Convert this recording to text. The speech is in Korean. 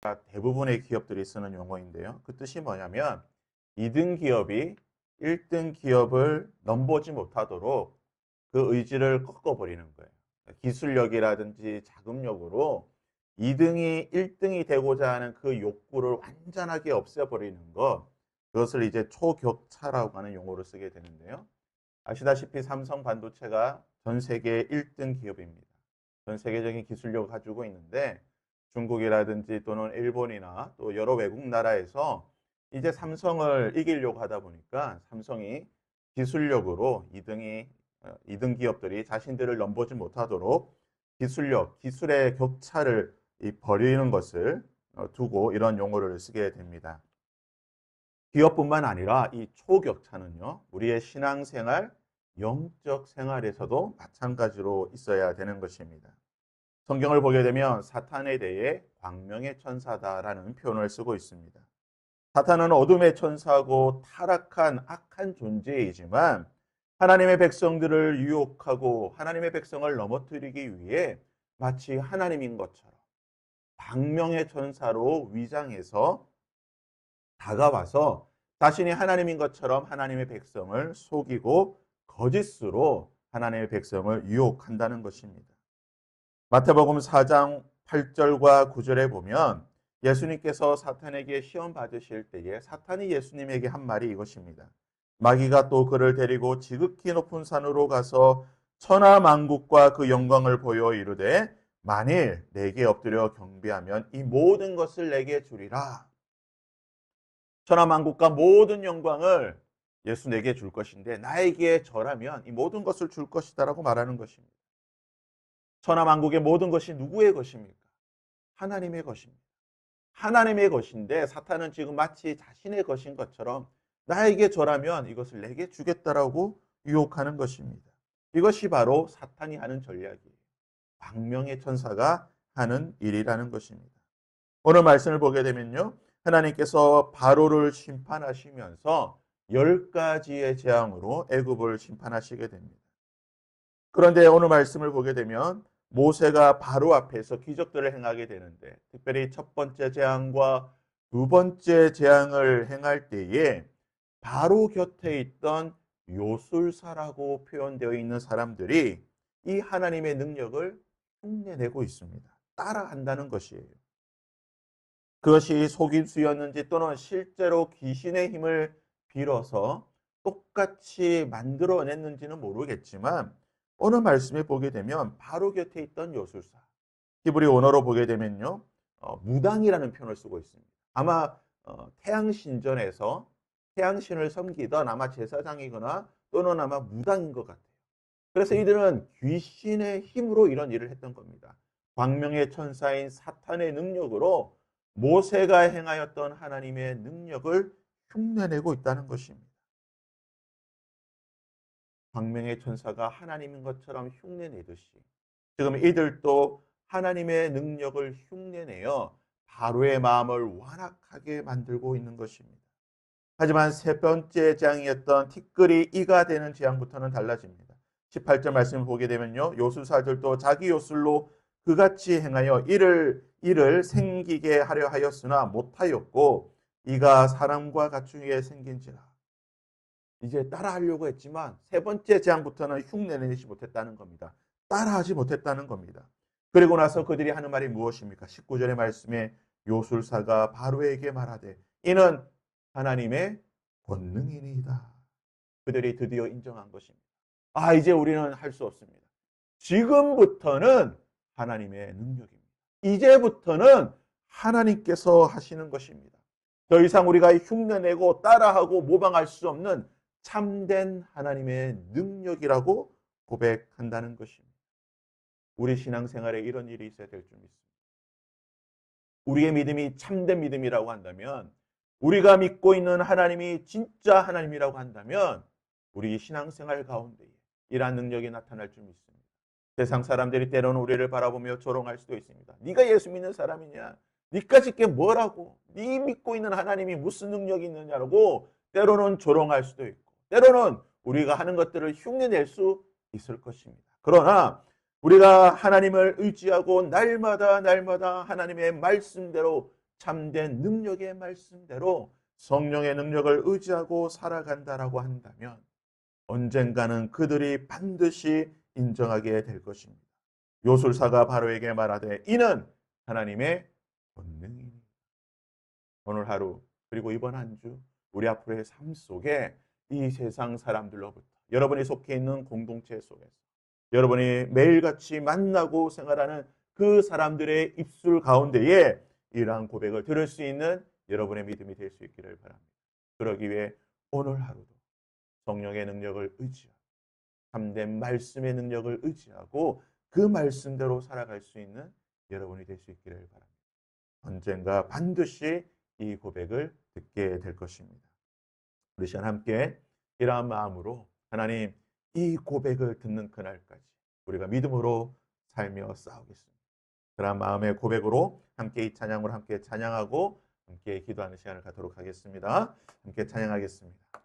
대부분의 기업들이 쓰는 용어인데요. 그 뜻이 뭐냐면 2등 기업이 1등 기업을 넘보지 못하도록 그 의지를 꺾어버리는 거예요. 기술력이라든지 자금력으로 2등이 1등이 되고자 하는 그 욕구를 완전하게 없애버리는 것, 그것을 이제 초격차라고 하는 용어를 쓰게 되는데요. 아시다시피 삼성 반도체가 전 세계 1등 기업입니다. 전 세계적인 기술력을 가지고 있는데 중국이라든지 또는 일본이나 또 여러 외국 나라에서 이제 삼성을 이기려고 하다 보니까 삼성이 기술력으로 2등 기업들이 자신들을 넘보지 못하도록 기술의 격차를 벌이는 것을 두고 이런 용어를 쓰게 됩니다. 기업뿐만 아니라 이 초격차는요, 우리의 신앙생활, 영적 생활에서도 마찬가지로 있어야 되는 것입니다. 성경을 보게 되면 사탄에 대해 광명의 천사다라는 표현을 쓰고 있습니다. 사탄은 어둠의 천사고 타락한 악한 존재이지만 하나님의 백성들을 유혹하고 하나님의 백성을 넘어뜨리기 위해 마치 하나님인 것처럼 광명의 천사로 위장해서 다가와서 자신이 하나님인 것처럼 하나님의 백성을 속이고 거짓으로 하나님의 백성을 유혹한다는 것입니다. 마태복음 4장 8절과 9절에 보면 예수님께서 사탄에게 시험 받으실 때에 사탄이 예수님에게 한 말이 이것입니다. 마귀가 또 그를 데리고 지극히 높은 산으로 가서 천하만국과 그 영광을 보여 이르되 만일 내게 엎드려 경배하면 이 모든 것을 내게 주리라. 천하만국과 모든 영광을 예수 내게 줄 것인데 나에게 절하면 이 모든 것을 줄 것이다라고 말하는 것입니다. 천하만국의 모든 것이 누구의 것입니까? 하나님의 것입니다. 하나님의 것인데 사탄은 지금 마치 자신의 것인 것처럼 나에게 절하면 이것을 내게 주겠다라고 유혹하는 것입니다. 이것이 바로 사탄이 하는 전략이에요. 광명의 천사가 하는 일이라는 것입니다. 오늘 말씀을 보게 되면요, 하나님께서 바로를 심판하시면서 10가지의 재앙으로 애굽을 심판하시게 됩니다. 그런데 오늘 말씀을 보게 되면 모세가 바로 앞에서 기적들을 행하게 되는데 특별히 첫 번째 재앙과 두 번째 재앙을 행할 때에 바로 곁에 있던 요술사라고 표현되어 있는 사람들이 이 하나님의 능력을 흉내내고 있습니다. 따라한다는 것이에요. 그것이 속임수였는지 또는 실제로 귀신의 힘을 빌어서 똑같이 만들어냈는지는 모르겠지만 어느 말씀에 보게 되면 바로 곁에 있던 요술사, 히브리 언어로 보게 되면요, 무당이라는 표현을 쓰고 있습니다. 아마 태양신전에서 태양신을 섬기던 아마 제사장이거나 또는 아마 무당인 것 같아요. 그래서 이들은 귀신의 힘으로 이런 일을 했던 겁니다. 광명의 천사인 사탄의 능력으로 모세가 행하였던 하나님의 능력을 흉내내고 있다는 것입니다. 광명의 천사가 하나님인 것처럼 흉내내듯이 지금 이들도 하나님의 능력을 흉내내어 바로의 마음을 완악하게 만들고 있는 것입니다. 하지만 세 번째 재앙이었던 티끌이 이가 되는 재앙부터는 달라집니다. 18절 말씀을 보게 되면요, 요술사들도 자기 요술로 그같이 행하여 이를 생기게 하려 하였으나 못하였고 이가 사람과 가축에 생긴지라. 이제 따라하려고 했지만 세 번째 재앙부터는 흉내내지 못했다는 겁니다. 따라하지 못했다는 겁니다. 그리고 나서 그들이 하는 말이 무엇입니까? 19절의 말씀에 요술사가 바로에게 말하되 이는 하나님의 권능이니이다. 그들이 드디어 인정한 것입니다. 이제 우리는 할 수 없습니다. 지금부터는 하나님의 능력입니다. 이제부터는 하나님께서 하시는 것입니다. 더 이상 우리가 흉내내고 따라하고 모방할 수 없는 참된 하나님의 능력이라고 고백한다는 것입니다. 우리 신앙생활에 이런 일이 있어야 될 줄 믿습니다. 우리의 믿음이 참된 믿음이라고 한다면, 우리가 믿고 있는 하나님이 진짜 하나님이라고 한다면 우리 신앙생활 가운데 이러한 능력이 나타날 줄 믿습니다. 세상 사람들이 때로는 우리를 바라보며 조롱할 수도 있습니다. 네가 예수 믿는 사람이냐? 네까짓 게 뭐라고? 네 믿고 있는 하나님이 무슨 능력이 있느냐고 때로는 조롱할 수도 있고 때로는 우리가 하는 것들을 흉내낼 수 있을 것입니다. 그러나 우리가 하나님을 의지하고 날마다 하나님의 말씀대로 참된 능력의 말씀대로 성령의 능력을 의지하고 살아간다라고 한다면 언젠가는 그들이 반드시 인정하게 될 것입니다. 요술사가 바로에게 말하되 이는 하나님의 권능이니. 오늘 하루 그리고 이번 한 주 우리 앞으로의 삶 속에 이 세상 사람들로부터 여러분이 속해 있는 공동체 속에서 여러분이 매일같이 만나고 생활하는 그 사람들의 입술 가운데에 이러한 고백을 들을 수 있는 여러분의 믿음이 될 수 있기를 바랍니다. 그러기 위해 오늘 하루도 성령의 능력을 의지하고 참된 말씀의 능력을 의지하고 그 말씀대로 살아갈 수 있는 여러분이 될 수 있기를 바랍니다. 언젠가 반드시 이 고백을 듣게 될 것입니다. 우리 시간 함께 이러한 마음으로 하나님 이 고백을 듣는 그날까지 우리가 믿음으로 살며 싸우겠습니다. 그러한 마음의 고백으로 함께 이 찬양으로 함께 찬양하고 함께 기도하는 시간을 갖도록 하겠습니다. 함께 찬양하겠습니다.